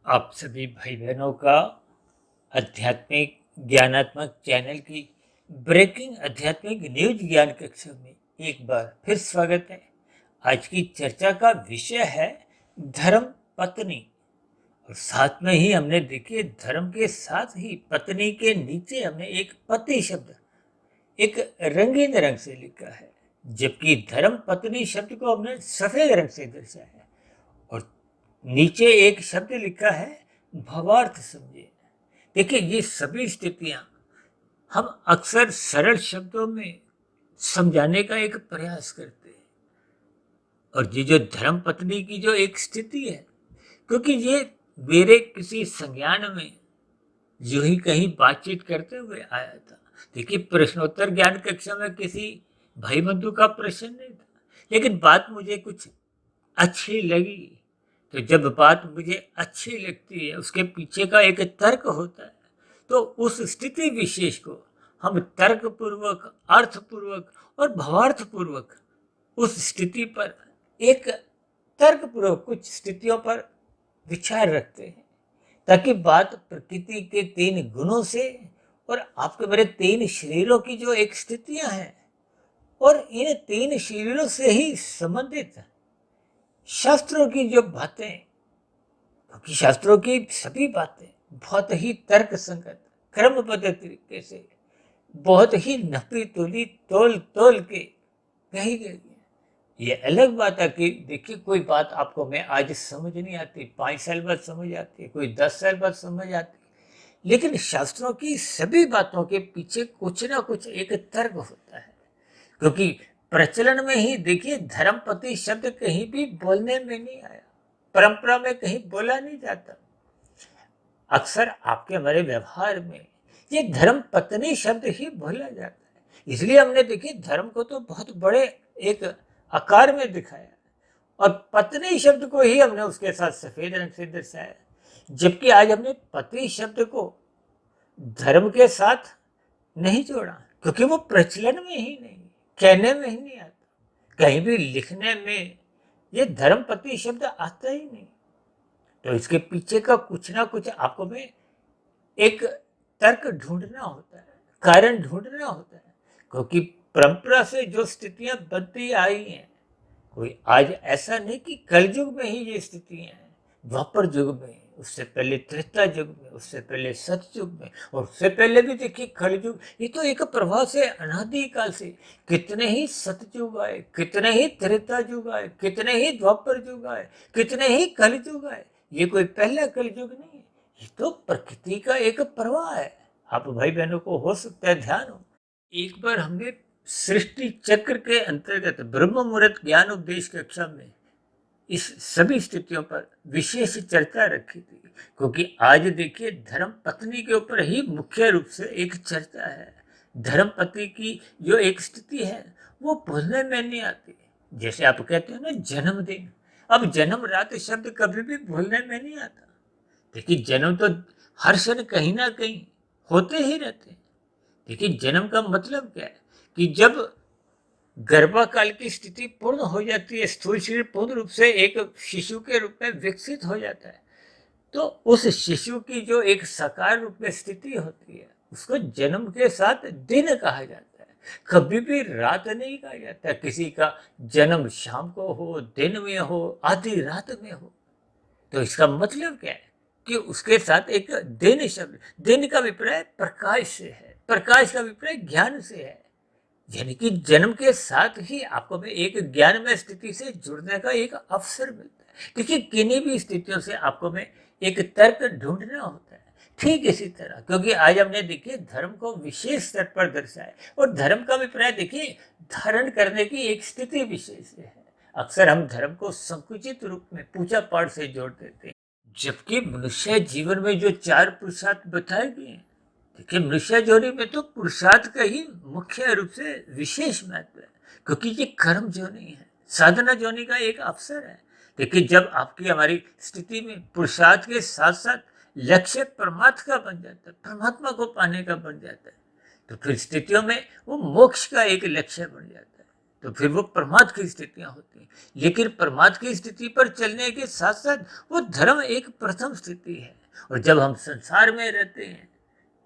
आप सभी भाई बहनों का आध्यात्मिक ज्ञानात्मक चैनल की ब्रेकिंग आध्यात्मिक न्यूज ज्ञान कक्षा में एक बार फिर स्वागत है। आज की चर्चा का विषय है धर्म पत्नी। और साथ में ही हमने देखिए धर्म के साथ ही पत्नी के नीचे हमने एक पति शब्द एक रंगीन रंग से लिखा है, जबकि धर्म पत्नी शब्द को हमने सफेद रंग से दर्शाया है। और नीचे एक शब्द लिखा है भवार्थ समझे। देखिए ये सभी स्थितियां हम अक्सर सरल शब्दों में समझाने का एक प्रयास करते हैं। और ये जो धर्म पत्नी की जो एक स्थिति है, क्योंकि ये मेरे किसी संज्ञान में जो ही कहीं बातचीत करते हुए आया था। देखिए प्रश्नोत्तर ज्ञान कक्षा में किसी भाई बंधु का प्रश्न नहीं था, लेकिन बात मुझे कुछ अच्छी लगी। तो जब बात मुझे अच्छी लगती है, उसके पीछे का एक तर्क होता है, तो उस स्थिति विशेष को हम तर्क पूर्वक, अर्थ पूर्वक और भावार्थ पूर्वक उस स्थिति पर एक तर्क पूर्वक कुछ स्थितियों पर विचार रखते हैं, ताकि बात प्रकृति के 3 गुणों से और आपके मेरे 3 शरीरों की जो एक स्थितियां हैं और इन 3 शरीरों से ही संबंधित शास्त्रों की जो बातें, क्योंकि शास्त्रों की सभी बातें बहुत ही तर्क संगत क्रमबद्ध तरीके से बहुत ही नपी तुली तोल तोल के कही गई है। ये अलग बात है कि देखिए कोई बात आपको मैं आज समझ नहीं आती, 5 साल बाद समझ आती है, कोई 10 साल बाद समझ आती है, लेकिन शास्त्रों की सभी बातों के पीछे कुछ ना कुछ एक तर्क होता है। क्योंकि प्रचलन में ही देखिए धर्मपति शब्द कहीं भी बोलने में नहीं आया, परंपरा में कहीं बोला नहीं जाता। अक्सर आपके हमारे व्यवहार में ये धर्म पत्नी शब्द ही बोला जाता है। इसलिए हमने देखिए धर्म को तो बहुत बड़े एक आकार में दिखाया और पत्नी शब्द को ही हमने उसके साथ सफेद रंग से दर्शाया, जबकि आज हमने पति शब्द को धर्म के साथ नहीं जोड़ा, क्योंकि वो प्रचलन में ही नहीं, कहने में ही नहीं आता, कहीं भी लिखने में ये धर्मपति शब्द आता ही नहीं। तो इसके पीछे का कुछ ना कुछ आपको में एक तर्क ढूंढना होता है, कारण ढूंढना होता है, क्योंकि परंपरा से जो स्थितियां बनती आई हैं, कोई आज ऐसा नहीं कि कलयुग में ही ये स्थितियां हैं, द्वापर युग में, उससे पहले त्रेता युग में, उससे पहले सतयुग में, और उससे पहले भी देखिए कलयुग। ये तो एक प्रभाव से अनादि काल से कितने ही सतयुग आए, कितने ही त्रेता युग आए, कितने ही द्वापर युग आए, कितने ही कलयुग आए। ये कोई पहला कलयुग नहीं है, ये तो प्रकृति का एक प्रवाह है। आप भाई बहनों को हो सकता है ध्यान हो, एक बार हमने सृष्टि चक्र के अंतर्गत ब्रह्म मुहूर्त ज्ञान उपदेश कक्षा में इस सभी स्थितियों पर विशेष चर्चा रखी थी, क्योंकि आज देखिए धर्म पत्नी के ऊपर ही मुख्य रूप से एक चर्चा है। धर्म पति की जो एक स्थिति है वो भूलने में नहीं आती। जैसे आप कहते हैं ना जन्मदिन, अब जन्म रात शब्द कभी भी भूलने में नहीं आता। देखिए जन्म तो हर क्षण कहीं ना कहीं होते ही रहते हैं। देखिए जन्म का मतलब क्या है कि जब गर्भाकाल की स्थिति पूर्ण हो जाती है, स्थूल शरीर पूर्ण रूप से एक शिशु के रूप में विकसित हो जाता है, तो उस शिशु की जो एक साकार रूप में स्थिति होती है उसको जन्म के साथ दिन कहा जाता है, कभी भी रात नहीं कहा जाता। किसी का जन्म शाम को हो, दिन में हो, आधी रात में हो, तो इसका मतलब क्या है कि उसके साथ एक दिन शब्द, दिन का अभिप्राय प्रकाश से है, प्रकाश का अभिप्राय ज्ञान से है। यानी कि जन्म के साथ ही आपको में एक ज्ञानमय स्थिति से जुड़ने का एक अवसर मिलता है। देखिए किन्हीं भी स्थितियों से आपको में एक तर्क ढूंढना होता है। ठीक इसी तरह, क्योंकि आज हमने देखिए धर्म को विशेष स्तर पर दर्शाया, और धर्म का अभिप्राय देखिए धारण करने की एक स्थिति विशेष से है। अक्सर हम धर्म को संकुचित रूप में पूजा पाठ से जोड़ देते हैं, जबकि मनुष्य जीवन में जो 4 पुरुषार्थ बताए गए हैं, देखिए मनुष्य जोनी में तो पुरुषार्थ का ही मुख्य रूप से विशेष महत्व है, क्योंकि ये कर्म जोनी है, साधना जोनी का एक अवसर है। देखिए जब आपकी हमारी स्थिति में पुरुषार्थ के साथ साथ लक्ष्य परमात्मा का बन जाता है, परमात्मा को पाने का बन जाता है, तो फिर स्थितियों में वो मोक्ष का एक लक्ष्य बन जाता है। तो फिर वो प्रमाद की स्थितियां होती हैं। लेकिन प्रमाद की स्थिति पर चलने के साथ साथ वो धर्म एक प्रथम स्थिति है। और जब हम संसार में रहते हैं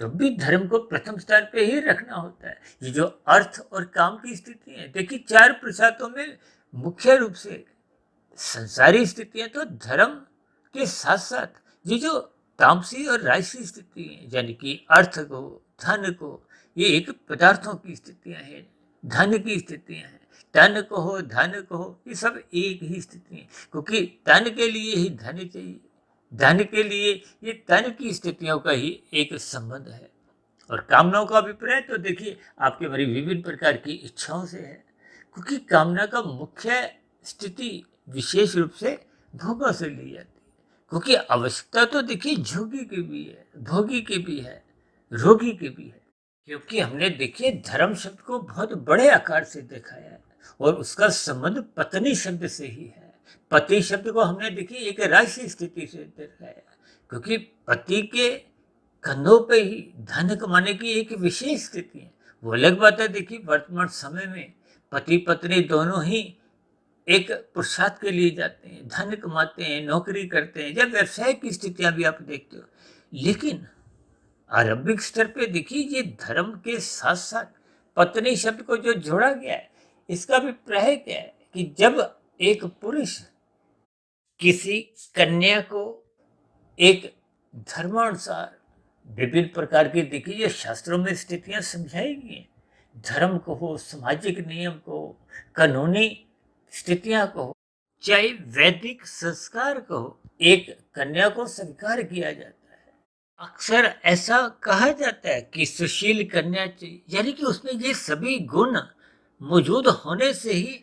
तो भी धर्म को प्रथम स्थान पे ही रखना होता है। ये जो अर्थ और काम की स्थिति है, देखिए 4 पुरुषार्थों में मुख्य रूप से संसारी स्थितियां तो धर्म के साथ साथ ये जो तामसी और राजसी स्थिति है, यानी कि अर्थ को, धन को, ये एक पदार्थों की स्थितियां हैं, धन की स्थितियां हैं। तन को हो, धन को हो, ये सब एक ही स्थिति है, क्योंकि तन के लिए ही धन चाहिए, धन के लिए ये तन की स्थितियों का ही एक संबंध है। और कामनाओं का अभिप्राय तो देखिए आपके हमारी विभिन्न प्रकार की इच्छाओं से है, क्योंकि कामना का मुख्य स्थिति विशेष रूप से भोगों से ली जाती है। क्योंकि आवश्यकता तो देखिए झोगी की भी है, भोगी की भी है, रोगी की भी है। क्योंकि हमने देखिए धर्म शब्द को बहुत बड़े आकार से देखा है और उसका संबंध पत्नी शब्द से ही है। पति शब्द को हमने देखिए एक राशि स्थिति से देखा है, क्योंकि पति के कंधों पे ही धन कमाने की एक विशेष स्थिति है। वो अलग बात है, देखिए वर्तमान समय में पति पत्नी दोनों ही एक पुरुषार्थ के लिए जाते हैं, धन कमाते हैं, नौकरी करते हैं, या व्यवसाय की स्थितियां भी आप देखते हो। लेकिन आरंभिक स्तर पे देखिए ये धर्म के साथ साथ पत्नी शब्द को जो जोड़ा गया है, इसका अभिप्राय क्या है कि जब एक पुरुष किसी कन्या को एक धर्मानुसार विभिन्न प्रकार की देखिए ये शास्त्रों में स्थितियां समझाई गई हैं, धर्म को हो, सामाजिक नियम को, कानूनी स्थितियां को, चाहे वैदिक संस्कार को, एक कन्या को स्वीकार किया जाता है। अक्सर ऐसा कहा जाता है कि सुशील कन्या चाहिए, यानी कि उसमें ये सभी गुण मौजूद होने से ही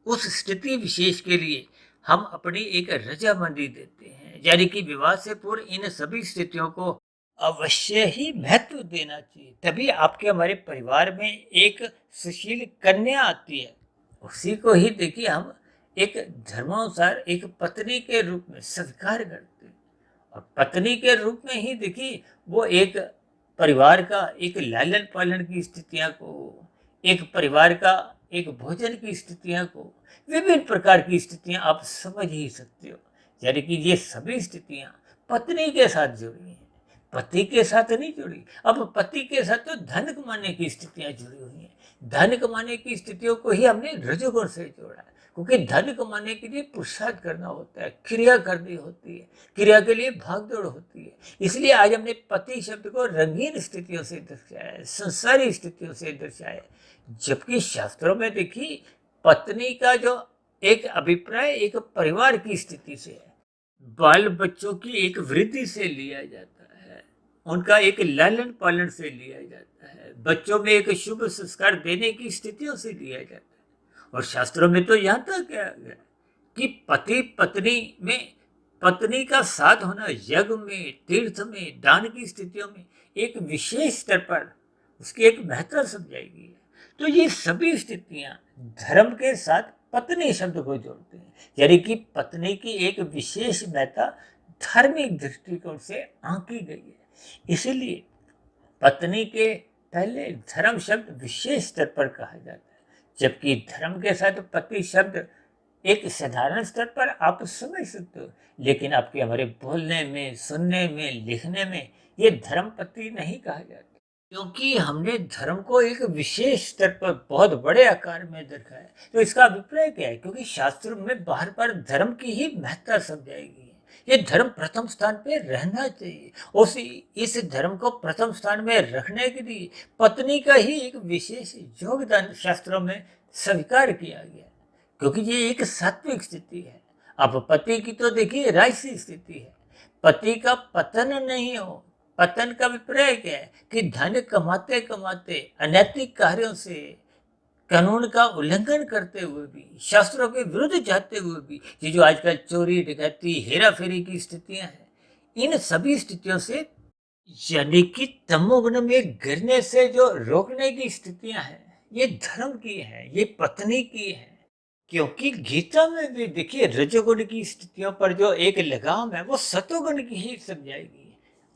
उस स्थिति विशेष के लिए हम अपनी एक रजामंदी देते हैं, यानी कि विवाह से पूर्व इन सभी स्थितियों को अवश्य ही महत्व देना चाहिए। तभी आपके हमारे परिवार में एक सुशील कन्या आती है, उसी को ही देखिए हम एक धर्मानुसार एक पत्नी के रूप में स्वीकार करते हैं। और पत्नी के रूप में ही देखिए वो एक परिवार का एक लालन पालन की स्थितियां को, एक परिवार का एक भोजन की स्थितियां को, विभिन्न प्रकार की स्थितियां आप समझ ही सकते हो। यानी कि ये सभी स्थितियां पत्नी के साथ जुड़ी हैं, पति के साथ नहीं जुड़ी। अब पति के साथ तो धन कमाने की स्थितियां जुड़ी हुई हैं, धन कमाने की स्थितियों को ही हमने रजोगुण से जोड़ा है, क्योंकि धन कमाने के लिए पुरुषार्थ करना होता है, क्रिया करनी होती है, क्रिया के लिए भागदौड़ होती है। इसलिए आज हमने पति शब्द को रंगीन स्थितियों से दर्शाया है, संसारी स्थितियों से दर्शाया है। जबकि शास्त्रों में देखिए पत्नी का जो एक अभिप्राय एक परिवार की स्थिति से है, बाल बच्चों की एक वृद्धि से लिया जाता है, उनका एक लालन पालन से लिया जाता है, बच्चों में एक शुभ संस्कार देने की स्थितियों से लिया जाता है। और शास्त्रों में तो यहाँ तक कहा गया कि पति पत्नी में पत्नी का साथ होना यज्ञ में, तीर्थ में, दान की स्थितियों में एक विशेष स्तर पर उसकी एक महत्व समझाई गई है। तो ये सभी स्थितियां धर्म के साथ पत्नी शब्द को जोड़ते हैं, यानी कि पत्नी की एक विशेष महत्ता धार्मिक दृष्टिकोण से आंकी गई है। इसलिए पत्नी के पहले धर्म शब्द विशेष स्तर पर कहा जाता है, जबकि धर्म के साथ पति शब्द एक साधारण स्तर पर आप समझ सकते हो। लेकिन आपके हमारे बोलने में, सुनने में, लिखने में ये धर्म पति नहीं कहा जाता, क्योंकि हमने धर्म को एक विशेष स्तर पर बहुत बड़े आकार में देखा है। तो इसका अभिप्राय क्या है? क्योंकि शास्त्र में बार बार धर्म की ही महत्ता समझाई गई है। ये धर्म प्रथम स्थान पे रहना चाहिए। उस इस धर्म को प्रथम स्थान में रखने के लिए पत्नी का ही एक विशेष योगदान शास्त्रों में स्वीकार किया गया, क्योंकि ये एक सात्विक स्थिति है। अब पति की तो देखिए राजसी स्थिति है, पति का पतन नहीं हो। पतन का अभिप्राय क्या है कि धन कमाते कमाते अनैतिक कार्यों से, कानून का उल्लंघन करते हुए भी, शास्त्रों के विरुद्ध जाते हुए भी, ये जो आजकल चोरी डकैती हेरा फेरी की स्थितियां हैं, इन सभी स्थितियों से यानी कि तमोगुण में गिरने से जो रोकने की स्थितियां हैं, ये धर्म की है, ये पत्नी की है। क्योंकि गीता में भी देखिए रजोगुण की स्थितियों पर जो एक लगाम है वो सतोगुण की ही समझाई गई है।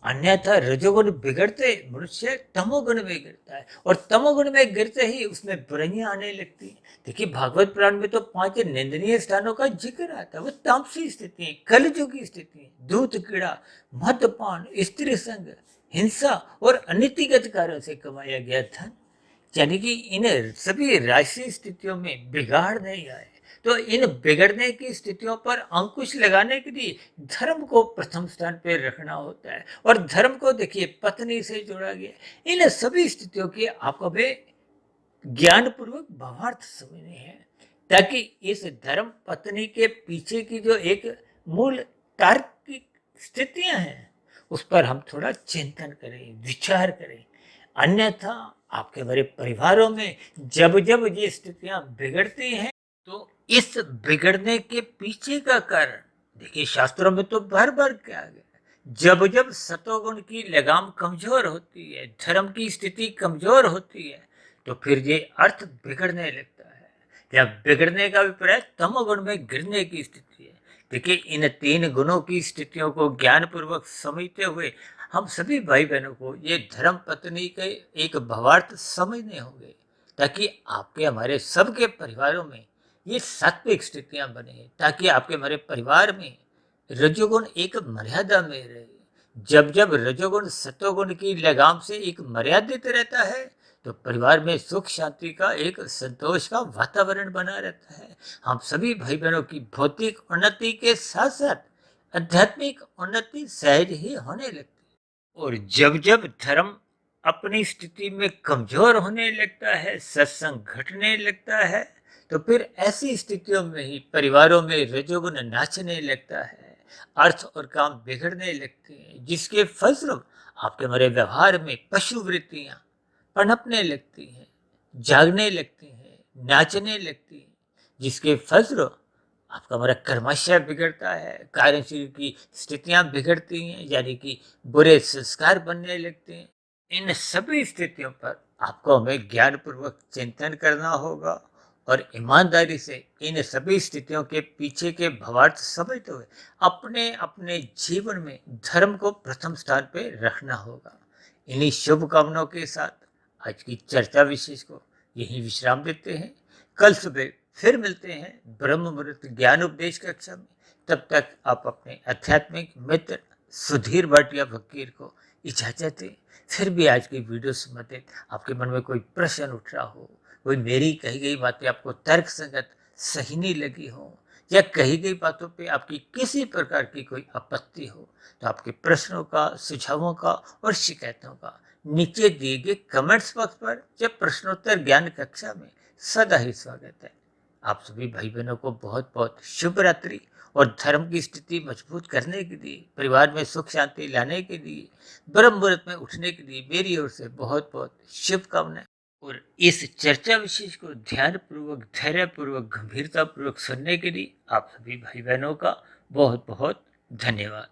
अन्यथा रजोगुण बिगड़ते मनुष्य तमोगुण में गिरता है, और तमोगुण में गिरते ही उसमें बुराइयां आने लगती हैं। देखिए भागवत पुराण में तो 5 निंदनीय स्थानों का जिक्र आता है। वो तामसी स्थिति है, कलयुग की स्थिति है, दूध कीड़ा, मद्यपान, स्त्री संग, हिंसा और अनीतिगत कार्यों से कमाया गया धन, यानी कि इन सभी राशि स्थितियों में बिगाड़ नहीं आए। तो इन बिगड़ने की स्थितियों पर अंकुश लगाने के लिए धर्म को प्रथम स्थान पर रखना होता है, और धर्म को देखिए पत्नी से जोड़ा गया। इन सभी स्थितियों की आपको भी ज्ञान पूर्वक भावार्थ समझने हैं, ताकि इस धर्म पत्नी के पीछे की जो एक मूल तार्किक स्थितियां हैं उस पर हम थोड़ा चिंतन करें, विचार करें। अन्यथा आपके बड़े परिवारों में जब जब ये स्थितियां बिगड़ती हैं, तो इस बिगड़ने के पीछे का कारण देखिए शास्त्रों में तो बार बार कहा गया, जब जब सतोगुण की लगाम कमजोर होती है, धर्म की स्थिति कमजोर होती है, तो फिर ये अर्थ बिगड़ने लगता है। या बिगड़ने का अभिप्राय तमोगुण में गिरने की स्थिति है। देखिए इन 3 गुणों की स्थितियों को ज्ञान पूर्वक समझते हुए हम सभी भाई बहनों को ये धर्म पत्नी के एक भावार्थ समझने होंगे, ताकि आपके हमारे सबके परिवारों में ये सात्विक स्थितियां बने, ताकि आपके हमारे परिवार में रजोगुण एक मर्यादा में रहे। जब जब रजोगुण सतोगुण की लगाम से एक मर्यादित रहता है, तो परिवार में सुख शांति का एक संतोष का वातावरण बना रहता है। हम सभी भाई बहनों की भौतिक उन्नति के साथ साथ आध्यात्मिक उन्नति सहज ही होने लगती है। और जब जब धर्म अपनी स्थिति में कमजोर होने लगता है, सत्संग घटने लगता है, तो फिर ऐसी स्थितियों में ही परिवारों में रजोगुण नाचने लगता है, अर्थ और काम बिगड़ने लगते हैं, जिसके फलस्वरूप आपके हमारे व्यवहार में पशु वृत्तियां पनपने लगती हैं, जागने लगती हैं, नाचने लगती हैं, जिसके फलस्वरूप आपका हमारा कर्माशय बिगड़ता है, कार्यशील की स्थितियां बिगड़ती हैं, यानी कि बुरे संस्कार बनने लगते हैं। इन सभी स्थितियों पर आपको हमें ज्ञान पूर्वक चिंतन करना होगा, और ईमानदारी से इन सभी स्थितियों के पीछे के भावार्थ समझते हुए अपने अपने जीवन में धर्म को प्रथम स्थान पर रखना होगा। इन्हीं शुभकामनाओं के साथ आज की चर्चा विशेष को यही विश्राम देते हैं। कल सुबह फिर मिलते हैं ब्रह्म मुहूर्त ज्ञान उपदेश कक्षा में। तब तक आप अपने आध्यात्मिक मित्र सुधीर भाटिया फकीर को इजाजत दें। फिर भी आज की वीडियो संबंधित आपके मन में कोई प्रश्न उठ रहा हो, कोई मेरी कही गई बातें आपको तर्क संगत सही नहीं लगी हो, या कही गई बातों पे आपकी किसी प्रकार की कोई आपत्ति हो, तो आपके प्रश्नों का, सुझावों का और शिकायतों का नीचे दिए गए कमेंट्स बॉक्स पर या प्रश्नोत्तर ज्ञान कक्षा में सदा ही स्वागत है। आप सभी भाई बहनों को बहुत बहुत शुभ रात्रि, और धर्म की स्थिति मजबूत करने के लिए, परिवार में सुख शांति लाने के लिए, ब्रह्म मुहूर्त में उठने के लिए मेरी ओर से बहुत बहुत शुभकामनाएं। और इस चर्चा विशेष को ध्यान पूर्वक, धैर्य पूर्वक, गंभीरता पूर्वक सुनने के लिए आप सभी भाई बहनों का बहुत बहुत धन्यवाद।